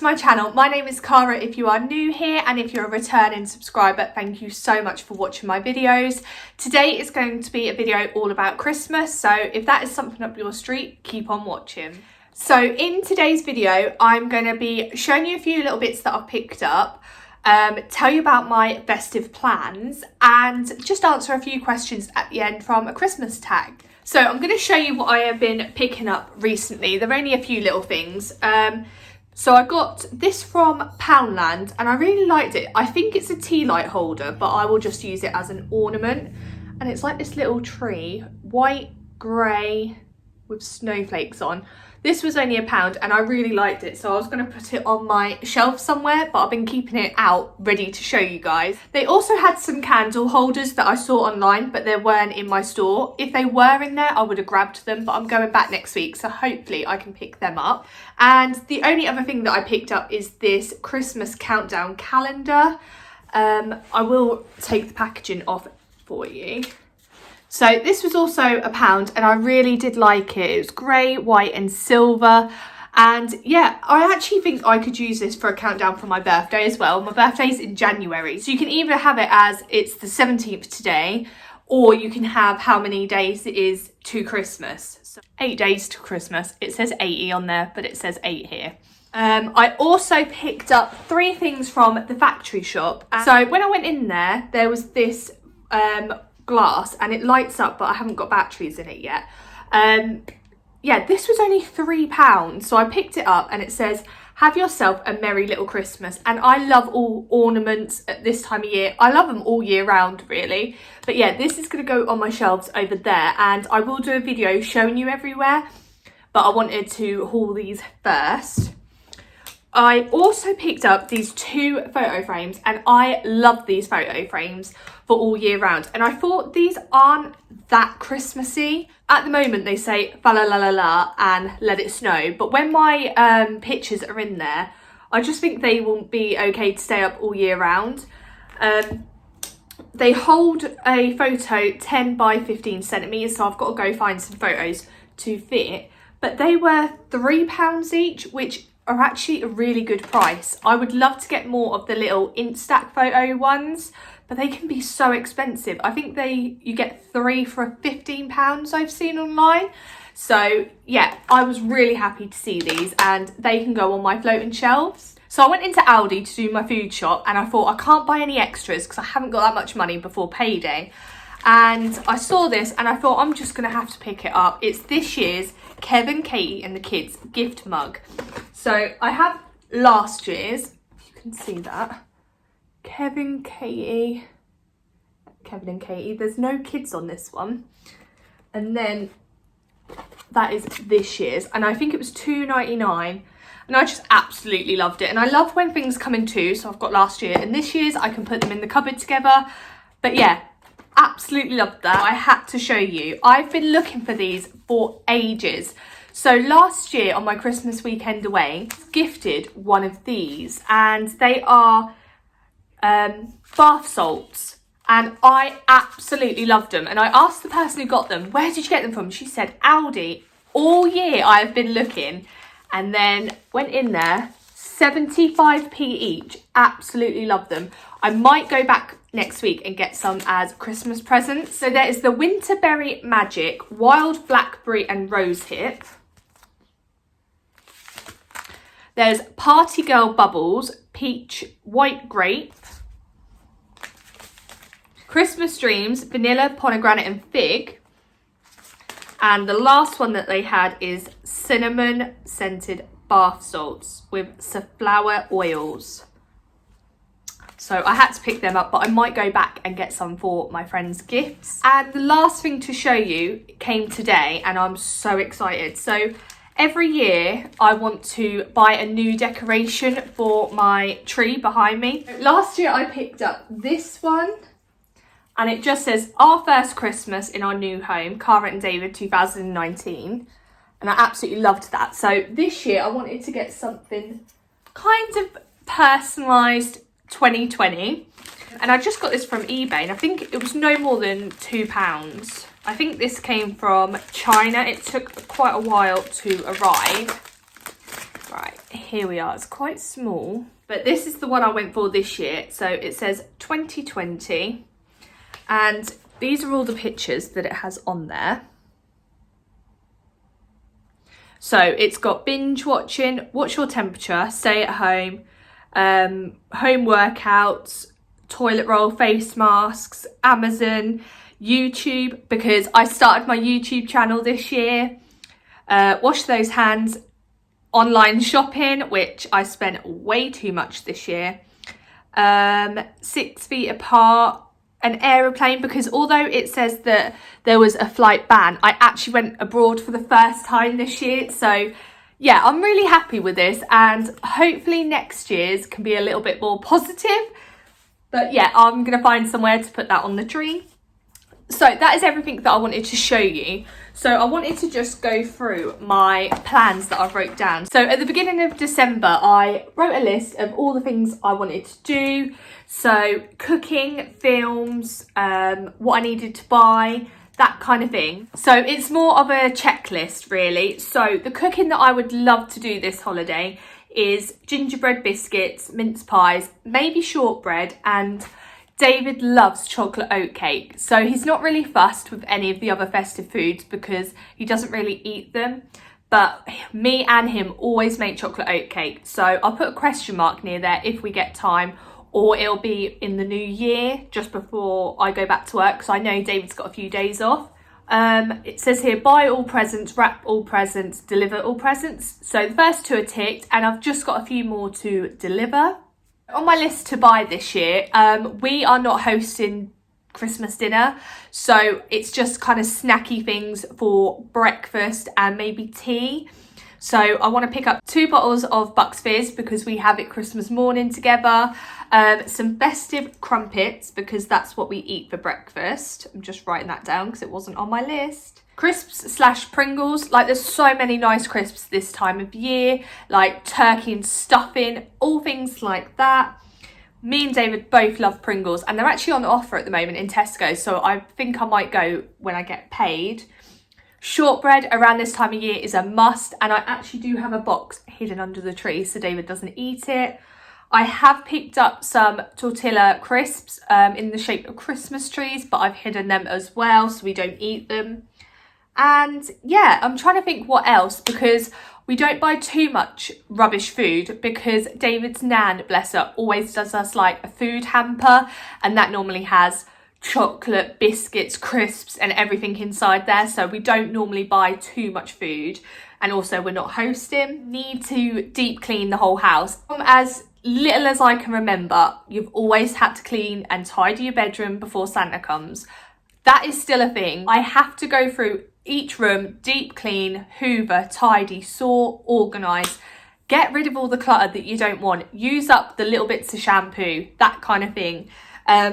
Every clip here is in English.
to my channel. My name is Cara if you are new here, and if you're a returning subscriber, thank you so much for watching my videos. Today is going to be a video all about Christmas, so if that is something up your street, keep on watching. So in today's video, I'm going to be showing you a few little bits that I've picked up, tell you about my festive plans, and just answer a few questions at the end from a Christmas tag. So I'm going to show you what I have been picking up recently. There are only a few little things. So I got this from Poundland and I really liked it. I think it's a tea light holder, but I will just use it as an ornament. And it's like this little tree, white, grey with snowflakes on. This was only £1 and I really liked it, so I was going to put it on my shelf somewhere, but I've been keeping it out ready to show you guys. They also had some candle holders that I saw online, but they weren't in my store. If they were in there, I would have grabbed them, but I'm going back next week, so hopefully I can pick them up. And the only other thing that I picked up is this Christmas countdown calendar. I will take the packaging off for you. So this was also £1 and I really did like it. It was grey, white and silver. And yeah, I actually think I could use this for a countdown for my birthday as well. My birthday's in January. So you can either have it as it's the 17th today, or you can have how many days it is to Christmas. So 8 days to Christmas. It says 80 on there, but it says 8 here. I also picked up 3 things from the factory shop. So when I went in there, there was this glass and it lights up, but I haven't got batteries in it yet. Yeah, this was only £3, so I picked it up and it says, have yourself a merry little Christmas. And I love all ornaments at this time of year. I love them all year round, really. But yeah, this is going to go on my shelves over there, and I will do a video showing you everywhere, but I wanted to haul these first. I also picked up these 2 photo frames, and I love these photo frames for all year round. And I thought these aren't that Christmassy. At the moment they say fa la la la la and let it snow, but when my pictures are in there, I just think they will be okay to stay up all year round. They hold a photo 10 by 15 centimetres, so I've got to go find some photos to fit. But they were £3 each, which are actually a really good price. I would love to get more of the little Instax photo ones, but they can be so expensive. I think you get 3 for £15 I've seen online. So yeah, I was really happy to see these, and they can go on my floating shelves. So I went into Aldi to do my food shop, and I thought I can't buy any extras because I haven't got that much money before payday. And I saw this and I thought I'm just gonna have to pick it up. It's this year's Kevin, Katie and the kids gift mug. So I have last year's, if you can see that, Kevin and Katie. There's no kids on this one. And then that is this year's, and I think it was £2.99. And I just absolutely loved it. And I love when things come in 2, so I've got last year and this year's. I can put them in the cupboard together. But yeah, absolutely loved that. I had to show you. I've been looking for these for ages. So last year on my Christmas weekend away, I was gifted one of these, and they are bath salts, and I absolutely loved them. And I asked the person who got them, where did you get them from? She said Aldi. All year I've been looking, and then went in there, 75p each. Absolutely love them. I might go back next week and get some as Christmas presents. So there is the Winterberry Magic Wild Blackberry and Rosehip. There's Party Girl Bubbles Peach White Grape. Christmas Dreams Vanilla Pomegranate and Fig. And the last one that they had is Cinnamon Scented Bath Salts with safflower oils. So I had to pick them up, but I might go back and get some for my friends' gifts. And the last thing to show you came today, and I'm so excited. So every year I want to buy a new decoration for my tree behind me. Last year I picked up this one, and it just says, our first Christmas in our new home, Cara and David 2019. And I absolutely loved that. So this year I wanted to get something kind of personalised 2020, and I just got this from eBay, and I think it was no more than £2. I think this came from China. It took quite a while to arrive. Right, here we are. It's quite small, but this is the one I went for this year. So it says 2020, and these are all the pictures that it has on there. So it's got binge watching, what's your temperature, stay at home, home workouts, toilet roll, face masks, Amazon, YouTube, because I started my YouTube channel this year, wash those hands, online shopping, which I spent way too much this year, 6 feet apart, an aeroplane, because although it says that there was a flight ban, I actually went abroad for the first time this year. So yeah, I'm really happy with this, and hopefully next year's can be a little bit more positive. But yeah, I'm gonna find somewhere to put that on the tree. So that is everything that I wanted to show you. So I wanted to just go through my plans that I wrote down. So at the beginning of December, I wrote a list of all the things I wanted to do. So cooking, films, what I needed to buy, that kind of thing. So it's more of a checklist really. So the cooking that I would love to do this holiday is gingerbread biscuits, mince pies, maybe shortbread, and David loves chocolate oatcake, so he's not really fussed with any of the other festive foods because he doesn't really eat them. But me and him always make chocolate oatcake, so I'll put a question mark near there if we get time, or it'll be in the new year just before I go back to work, because I know David's got a few days off. It says here, buy all presents, wrap all presents, deliver all presents. So the first 2 are ticked, and I've just got a few more to deliver. On my list to buy this year, we are not hosting Christmas dinner, so it's just kind of snacky things for breakfast and maybe tea. So I want to pick up 2 bottles of Bucks Fizz because we have it Christmas morning together, some festive crumpets because that's what we eat for breakfast. I'm just writing that down because it wasn't on my list. Crisps / Pringles, like there's so many nice crisps this time of year, like turkey and stuffing, all things like that. Me and David both love Pringles, and they're actually on offer at the moment in Tesco, so I think I might go when I get paid. Shortbread around this time of year is a must, and I actually do have a box hidden under the tree so David doesn't eat it. I have picked up some tortilla crisps in the shape of Christmas trees, but I've hidden them as well so we don't eat them. And yeah, I'm trying to think what else, because we don't buy too much rubbish food because David's nan, bless her, always does us like a food hamper, and that normally has chocolate, biscuits, crisps and everything inside there, so we don't normally buy too much food. And also we're not hosting. Need to deep clean the whole house. As little as I can remember, you've always had to clean and tidy your bedroom before Santa comes. That is still a thing. I have to go through each room, deep clean, hoover, tidy, sort, organise, get rid of all the clutter that you don't want, use up the little bits of shampoo, that kind of thing.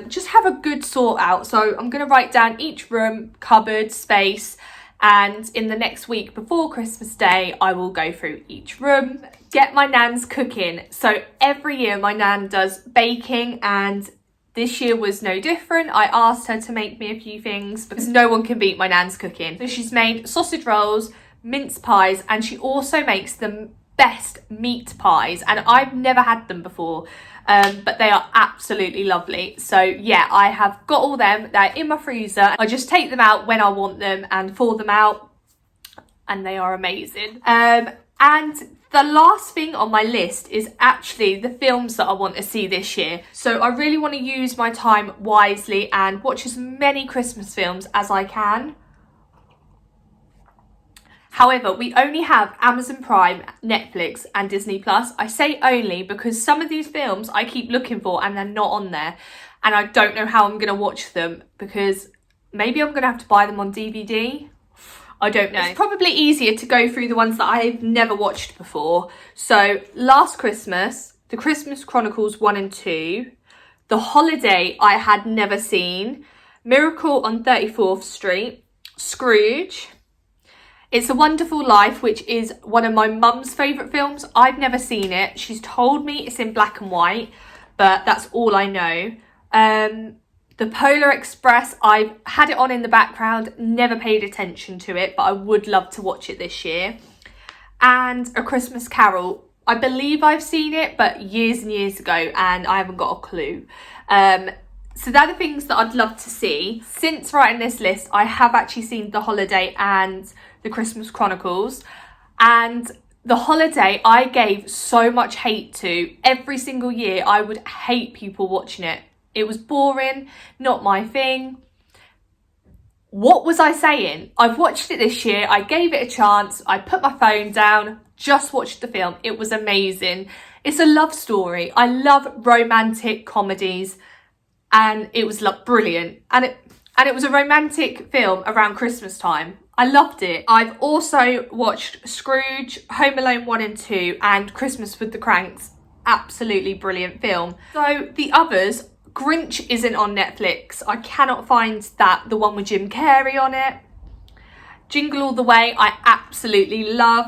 Just have a good sort out. So I'm going to write down each room, cupboard, space, and in the next week before Christmas Day, I will go through each room. Get my nan's cooking. So every year my nan does baking, and this year was no different. I asked her to make me a few things because no one can beat my nan's cooking. So she's made sausage rolls, mince pies, and she also makes the best meat pies. And I've never had them before, but they are absolutely lovely. So yeah, I have got all them. They're in my freezer. I just take them out when I want them and thaw them out, and they are amazing. And the last thing on my list is actually the films that I want to see this year. So I really want to use my time wisely and watch as many Christmas films as I can. However, we only have Amazon Prime, Netflix and Disney Plus. I say only because some of these films I keep looking for and they're not on there. And I don't know how I'm going to watch them, because maybe I'm going to have to buy them on DVD. I don't know. It's probably easier to go through the ones that I've never watched before. So Last Christmas, The Christmas Chronicles 1 and 2, The Holiday I had never seen, Miracle on 34th Street, Scrooge, It's a Wonderful Life, which is one of my mum's favourite films. I've never seen it. She's told me it's in black and white, but that's all I know. The Polar Express, I've had it on in the background, never paid attention to it, but I would love to watch it this year. And A Christmas Carol, I believe I've seen it, but years and years ago, and I haven't got a clue. So they're the things that I'd love to see. Since writing this list, I have actually seen The Holiday and The Christmas Chronicles. And The Holiday, I gave so much hate to. Every single year, I would hate people watching it. It was boring, not my thing. What was I saying? I've watched it this year. I gave it a chance. I put my phone down, just watched the film. It was amazing. It's a love story. I love romantic comedies, and it was brilliant. And it was a romantic film around Christmas time. I loved it. I've also watched Scrooge, Home Alone 1 and 2, and Christmas with the Cranks. Absolutely brilliant film. So the others, Grinch isn't on Netflix. I cannot find the one with Jim Carrey on it. Jingle All the Way, I absolutely love.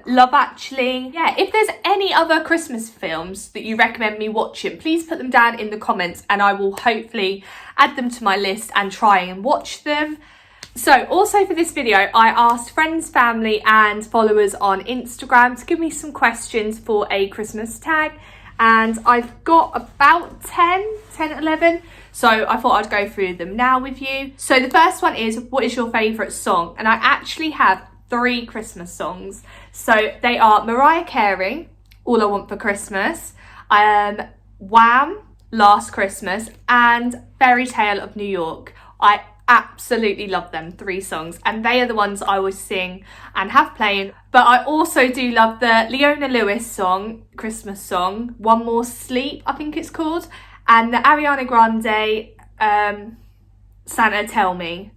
Love Actually. Yeah, if there's any other Christmas films that you recommend me watching, please put them down in the comments and I will hopefully add them to my list and try and watch them. So also for this video, I asked friends, family and followers on Instagram to give me some questions for a Christmas tag. And I've got about 10, 11. So I thought I'd go through them now with you. So the first one is, what is your favourite song? And I actually have 3 Christmas songs. So they are Mariah Carey, All I Want for Christmas, Wham, Last Christmas, and Fairy Tale of New York. I absolutely love them 3 songs, and they are the ones I always sing and have playing. But I also do love the Leona Lewis song, Christmas song, One More Sleep, I think it's called, and the Ariana Grande, Santa Tell Me.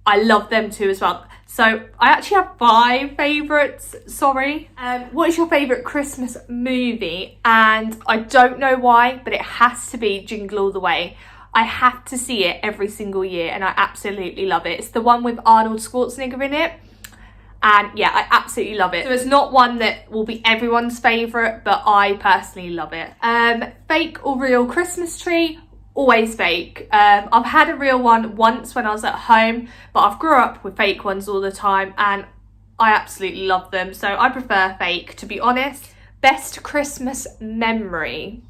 I love them too as well. So I actually have 5 favourites, sorry. What is your favourite Christmas movie? And I don't know why, but it has to be Jingle All the Way. I have to see it every single year and I absolutely love it. It's the one with Arnold Schwarzenegger in it. And yeah, I absolutely love it. So it's not one that will be everyone's favourite, but I personally love it. Fake or real Christmas tree? Always fake. I've had a real one once when I was at home, but I've grew up with fake ones all the time and I absolutely love them. So I prefer fake, to be honest. Best Christmas memory?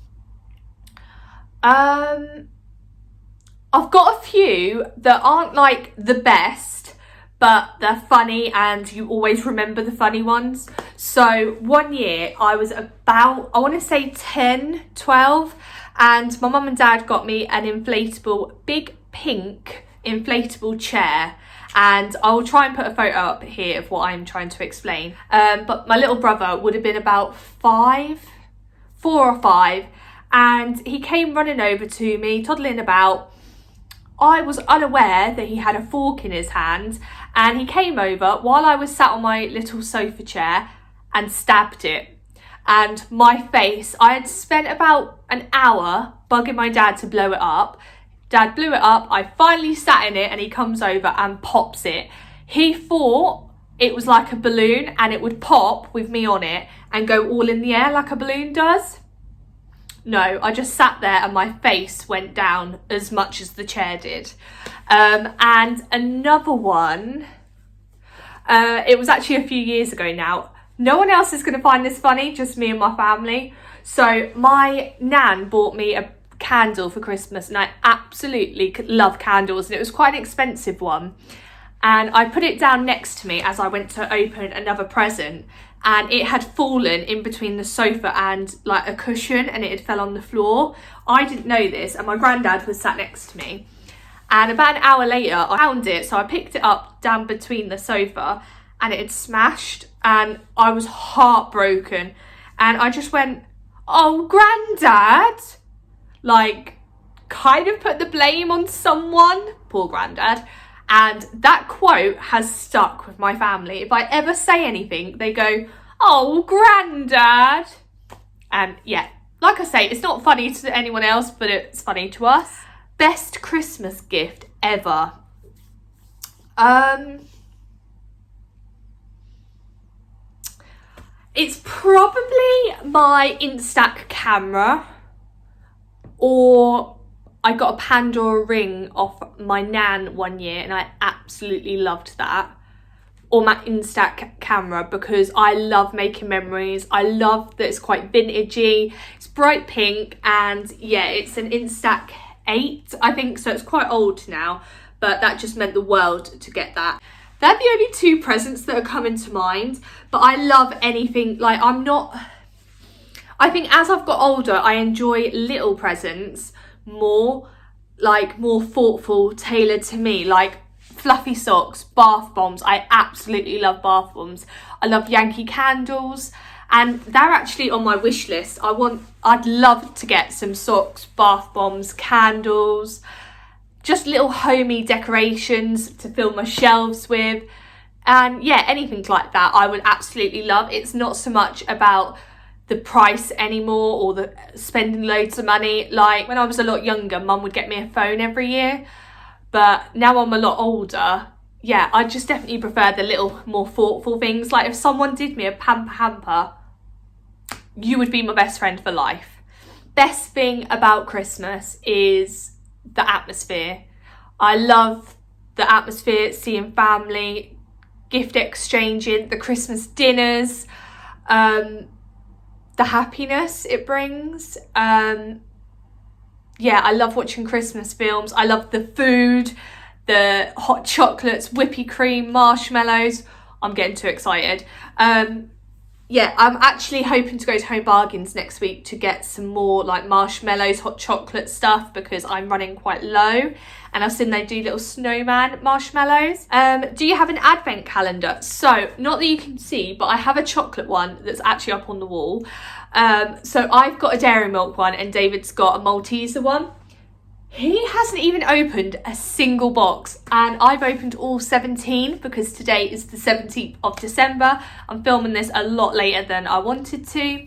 I've got a few that aren't like the best, but they're funny and you always remember the funny ones. So one year I was about, I want to say 10, 12, and my mum and dad got me an inflatable, big pink inflatable chair. And I will try and put a photo up here of what I'm trying to explain. But my little brother would have been about 4 or 5, and he came running over to me, toddling about. I was unaware that he had a fork in his hand, and he came over while I was sat on my little sofa chair and stabbed it. And my face, I had spent about an hour bugging my dad to blow it up. Dad blew it up, I finally sat in it and he comes over and pops it. He thought it was like a balloon and it would pop with me on it and go all in the air like a balloon does. No, I just sat there and my face went down as much as the chair did. And another one, it was actually a few years ago now. No one else is going to find this funny, just me and my family. So my nan bought me a candle for Christmas and I absolutely love candles, and it was quite an expensive one. And I put it down next to me as I went to open another present, and it had fallen in between the sofa and like a cushion, and it had fell on the floor. I didn't know this, and my granddad was sat next to me. And about an hour later, I found it, so I picked it up down between the sofa, and it had smashed, and I was heartbroken. And I just went, "Oh, Granddad!" Like, kind of put the blame on someone. Poor Granddad. And that quote has stuck with my family. If I ever say anything, they go, "Oh, Granddad." And yeah, like I say, it's not funny to anyone else, but it's funny to us. Best Christmas gift ever. It's probably my Instax camera, or I got a Pandora ring off my nan one year and I absolutely loved that. or my Instax camera, because I love making memories. I love that it's quite vintagey. It's bright pink, and yeah, it's an Instax 8, I think, so it's quite old now, but that just meant the world to get that. They're the only 2 presents that are coming to mind, but I love anything, like I think as I've got older, I enjoy little presents more, like more thoughtful, tailored to me, like fluffy socks, bath bombs. I absolutely love bath bombs. I love Yankee candles, and they're actually on my wish list. I'd love to get some socks, bath bombs, candles, just little homey decorations to fill my shelves with. And yeah, anything like that I would absolutely love. It's not so much about the price anymore or the spending loads of money. Like when I was a lot younger, Mum would get me a phone every year, but now I'm a lot older, yeah, I just definitely prefer the little more thoughtful things. Like if someone did me a pamper hamper, you would be my best friend for life. Best thing about Christmas is the atmosphere. I love the atmosphere, seeing family, gift exchanging, the Christmas dinners, the happiness it brings. Yeah, I love watching Christmas films. I love the food, the hot chocolates, whippy cream, marshmallows. I'm getting too excited. Yeah, I'm actually hoping to go to Home Bargains next week to get some more like marshmallows, hot chocolate stuff, because I'm running quite low, and I've seen they do little snowman marshmallows. Do you have an advent calendar? So, not that you can see, but I have a chocolate one that's actually up on the wall. So I've got a dairy milk one and David's got a Malteser one. He hasn't even opened a single box, and I've opened all 17 because today is the 17th of December. I'm filming this a lot later than I wanted to.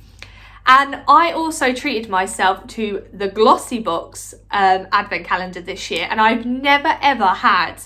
And I also treated myself to the Glossy Box advent calendar this year, and I've never ever had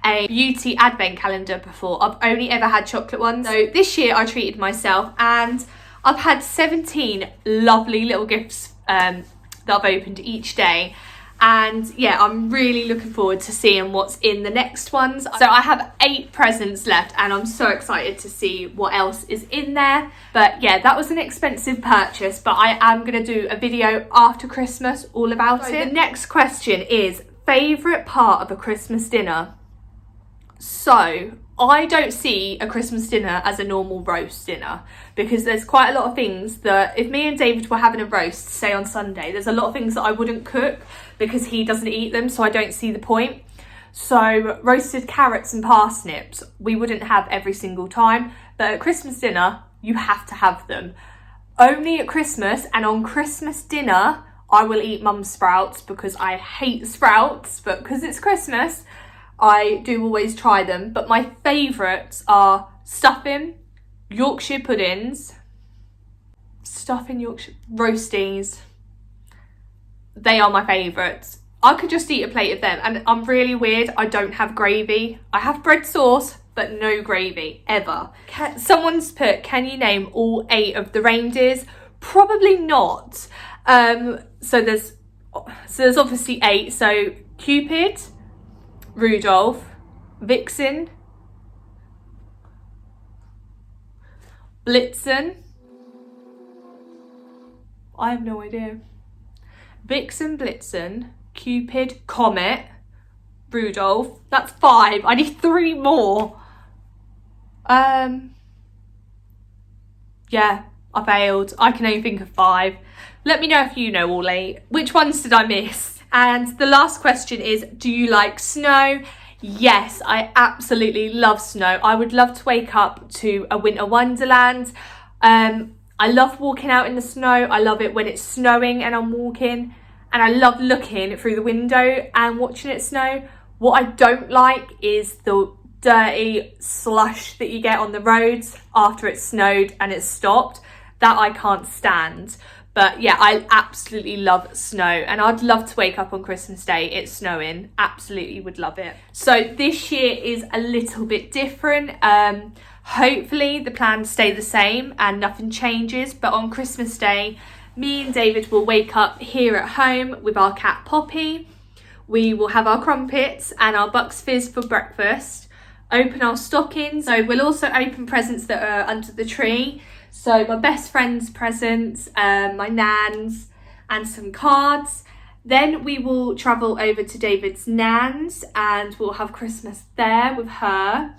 a beauty advent calendar before. I've only ever had chocolate ones. So this year I treated myself, and I've had 17 lovely little gifts that I've opened each day. And yeah, I'm really looking forward to seeing what's in the next ones. So I have 8 presents left, and I'm so excited to see what else is in there. But yeah, that was an expensive purchase, but I am going to do a video after Christmas all about it. The next question is favourite part of a Christmas dinner. So I don't see a Christmas dinner as a normal roast dinner, because there's quite a lot of things that if me and David were having a roast, say on Sunday, there's a lot of things that I wouldn't cook because he doesn't eat them, so I don't see the point. So roasted carrots and parsnips, we wouldn't have every single time, but at Christmas dinner, you have to have them. Only at Christmas, and on Christmas dinner, I will eat Mum's sprouts because I hate sprouts, but because it's Christmas, I do always try them. But my favourites are stuffing, Yorkshire puddings, Yorkshire roasties. They are my favourites. I could just eat a plate of them, and I'm really weird. I don't have gravy. I have bread sauce, but no gravy, ever. Someone's put, can you name all 8 of the reindeers? Probably not. So there's obviously 8. So Cupid, Rudolph, Vixen, Blitzen. I have no idea. Vixen, Blitzen, Cupid, Comet, Rudolph. That's 5. I need 3 more. Yeah, I failed. I can only think of 5. Let me know if you know all 8. Which ones did I miss? And the last question is, do you like snow? Yes, I absolutely love snow. I would love to wake up to a winter wonderland. I love walking out in the snow. I love it when it's snowing and I'm walking. And I love looking through the window and watching it snow. What I don't like is the dirty slush that you get on the roads after it's snowed and it's stopped. That I can't stand. But yeah, I absolutely love snow, and I'd love to wake up on Christmas Day, it's snowing. Absolutely would love it. So this year is a little bit different. Hopefully the plans stay the same and nothing changes, but on Christmas Day, me and David will wake up here at home with our cat Poppy. We will have our crumpets and our Bucks Fizz for breakfast. open our stockings. So we'll also open presents that are under the tree. So my best friend's presents, my nan's, and some cards. Then we will travel over to David's nan's and we'll have Christmas there with her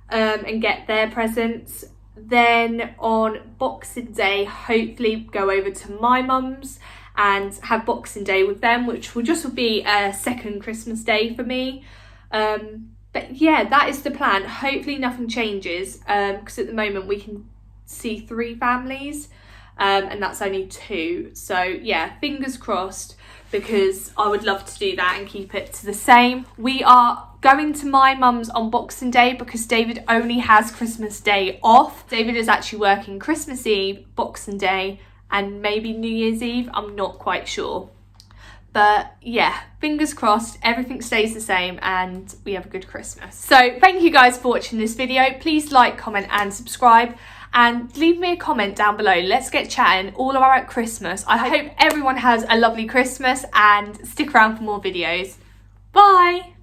and get their presents. Then on Boxing Day, hopefully go over to my mum's and have Boxing Day with them, which will just be a second Christmas day for me. But yeah, that is the plan. Hopefully nothing changes because at the moment we can see 3 families and that's only 2. So yeah, fingers crossed, because I would love to do that and keep it to the same. We are going to my mum's on Boxing Day because David only has Christmas Day off. David is actually working Christmas Eve, Boxing Day, and maybe New Year's Eve. I'm not quite sure. But yeah, fingers crossed, everything stays the same and we have a good Christmas. So thank you guys for watching this video. Please like, comment and subscribe. And leave me a comment down below. Let's get chatting all about Christmas. I hope everyone has a lovely Christmas and stick around for more videos. Bye!